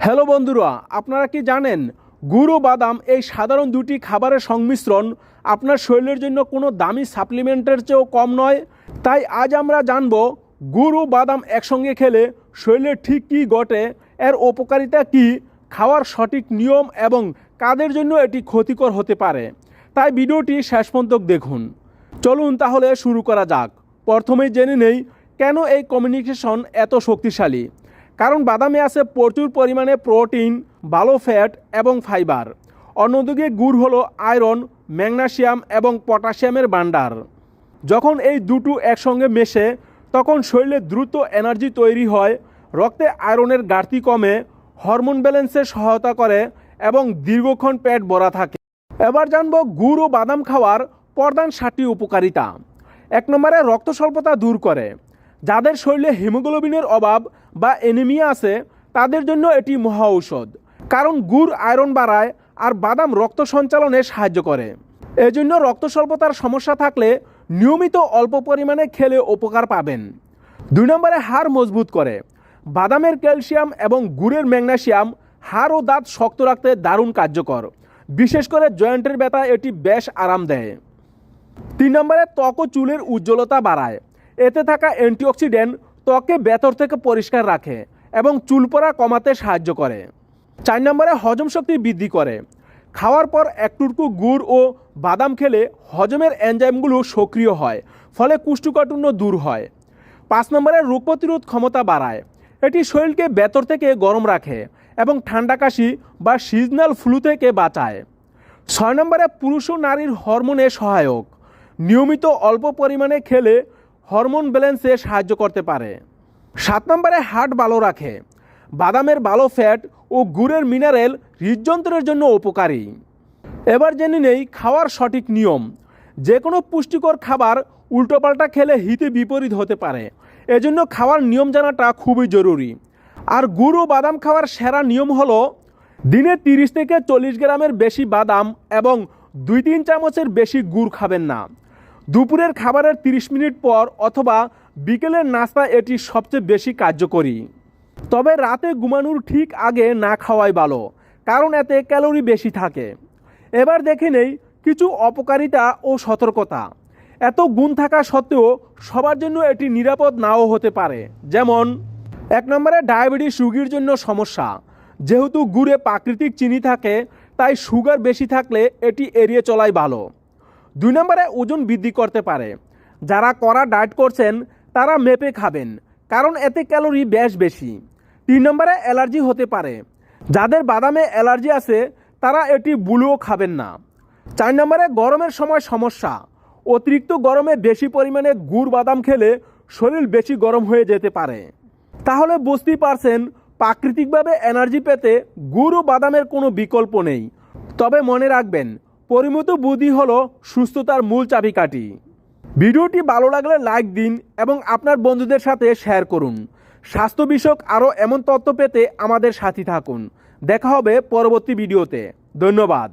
Hello বন্ধুরা, আপনারা কি জানেন গুড় ও বাদাম এই সাধারণ দুটি খাবারের সংমিশ্রণ আপনার শরীরের জন্য কোনো দামি সাপ্লিমেন্টের চেয়েও কম নয়। তাই আজ আমরা জানব গুড় ও বাদাম একসঙ্গে খেলে শরীরে ঠিক কী ঘটে, এর উপকারিতা কী, খাওয়ার সঠিক নিয়ম এবং কাদের জন্য এটি ক্ষতিকর হতে পারে। তাই ভিডিওটি শেষ পর্যন্ত দেখুন। চলুন তাহলে শুরু করা যাক। প্রথমেই জেনে নেই কেন এই কম্বিনেশন এত শক্তিশালী। কারণ বাদামে আছে প্রচুর পরিমাণে প্রোটিন, ভালো ফ্যাট এবং ফাইবার। অন্যদিকে গুড় হলো আয়রন, ম্যাগনেসিয়াম এবং পটাশিয়ামের ভাণ্ডার। যখন এই দুটো একসঙ্গে মেশে তখন শরীরে দ্রুত এনার্জি তৈরি হয়, রক্তে আয়রনের ঘাটতি কমে, হরমোন ব্যালেন্সে সহায়তা করে এবং দীর্ঘক্ষণ পেট ভরা থাকে। এবার জানবো গুড় ও বাদাম খাওয়ার প্রধান 7টি উপকারিতা। 1 নম্বরে রক্ত স্বল্পতা দূর করে। যাদের শরীরে হিমোগ্লোবিনের অভাব বা অ্যানিমিয়া আছে তাদের জন্য এটি মহা ঔষধ। কারণ গুড় আয়রন বাড়ায় আর বাদাম রক্ত সঞ্চালনে সাহায্য করে। এজন্য রক্ত স্বল্পতার সমস্যা থাকলে নিয়মিত অল্প পরিমাণে খেলে উপকার পাবেন। 2 নম্বরে হাড় মজবুত করে। বাদামের ক্যালসিয়াম এবং গুড়ের ম্যাগনেসিয়াম হাড় ও দাঁত শক্ত রাখতে দারুণ কার্যকর। বিশেষ করে জয়েন্টের ব্যথা এটি বেশ আরাম দেয়। 3 নম্বরে ত্বক ও চুলের উজ্জ্বলতা বাড়ায়। এতে থাকা অ্যান্টিঅক্সিডেন্ট ত্বককে ভেতর থেকে পরিষ্কার রাখে এবং চুল পড়া কমাতে সাহায্য করে। 4 নম্বরে হজম শক্তি বৃদ্ধি করে। খাওয়ার পর একটুকু গুড় ও বাদাম খেলে হজমের এনজাইমগুলো সক্রিয় হয়, ফলে কোষ্ঠকাঠিন্য দূর হয়। 5 নম্বরে রোগ প্রতিরোধ ক্ষমতা বাড়ায়। এটি শরীরকে ভেতর থেকে গরম রাখে এবং ঠান্ডা কাশি বা সিজনাল ফ্লু থেকে বাঁচায়। 6 নম্বরে পুরুষ ও নারীর হরমোনে সহায়ক। নিয়মিত অল্প পরিমাণে খেলে হরমোন ব্যালেন্সে সাহায্য করতে পারে। 7 নম্বরে হার্ট ভালো রাখে। বাদামের ভালো ফ্যাট ও গুড়ের মিনারেল হৃদযন্ত্রের জন্য উপকারী। এবার জেনে নেই খাওয়ার সঠিক নিয়ম। যে কোনো পুষ্টিকর খাবার উল্টোপাল্টা খেলে হিতে বিপরীত হতে পারে, এজন্য খাওয়ার নিয়ম জানাটা খুবই জরুরি। আর গুড় ও বাদাম খাওয়ার সেরা নিয়ম হলো দিনে 30 থেকে 40 গ্রামের বেশি বাদাম এবং 2-3 চামচের বেশি গুড় খাবেন না। দুপুরের খাবারের 30 মিনিট পর অথবা বিকেলের নাস্তা এটি সবচেয়ে বেশি কার্যকরী। তবে রাতে ঘুমানোর ঠিক আগে না খাওয়াই ভালো, কারণ এতে ক্যালোরি বেশি থাকে। এবার দেখে নেই কিছু অপকারিতা ও সতর্কতা। এত গুণ থাকা সত্ত্বেও সবার জন্য এটি নিরাপদ নাও হতে পারে। যেমন 1 নম্বরে ডায়াবেটিস রোগীর জন্য সমস্যা। যেহেতু গুড়ে প্রাকৃতিক চিনি থাকে তাই সুগার বেশি থাকলে এটি এড়িয়ে চলাই ভালো। 2 নম্বরে ওজন বৃদ্ধি করতে পারে। যারা কড়া ডায়েট করছেন তারা মেপে খাবেন, কারণ এতে ক্যালোরি বেশ বেশি। 3 নম্বরে অ্যালার্জি হতে পারে। যাদের বাদামে অ্যালার্জি আছে তারা এটি বুলুও খাবেন না। 4 নম্বরে গরমের সময় সমস্যা। অতিরিক্ত গরমে বেশি পরিমাণে গুড় বাদাম খেলে শরীর বেশি গরম হয়ে যেতে পারে। তাহলে বুঝতেই পারছেন প্রাকৃতিকভাবে এনার্জি পেতে গুড় ও বাদামের কোনো বিকল্প নেই। তবে মনে রাখবেন পরিমিত বুদ্ধি হলো সুস্থতার মূল চাবিকাঠি। ভিডিওটি ভালো লাগলে লাইক দিন এবং আপনার বন্ধুদের সাথে শেয়ার করুন। স্বাস্থ্য বিষয়ক আরও এমন তথ্য পেতে আমাদের সাথে থাকুন। দেখা হবে পরবর্তী ভিডিওতে। ধন্যবাদ।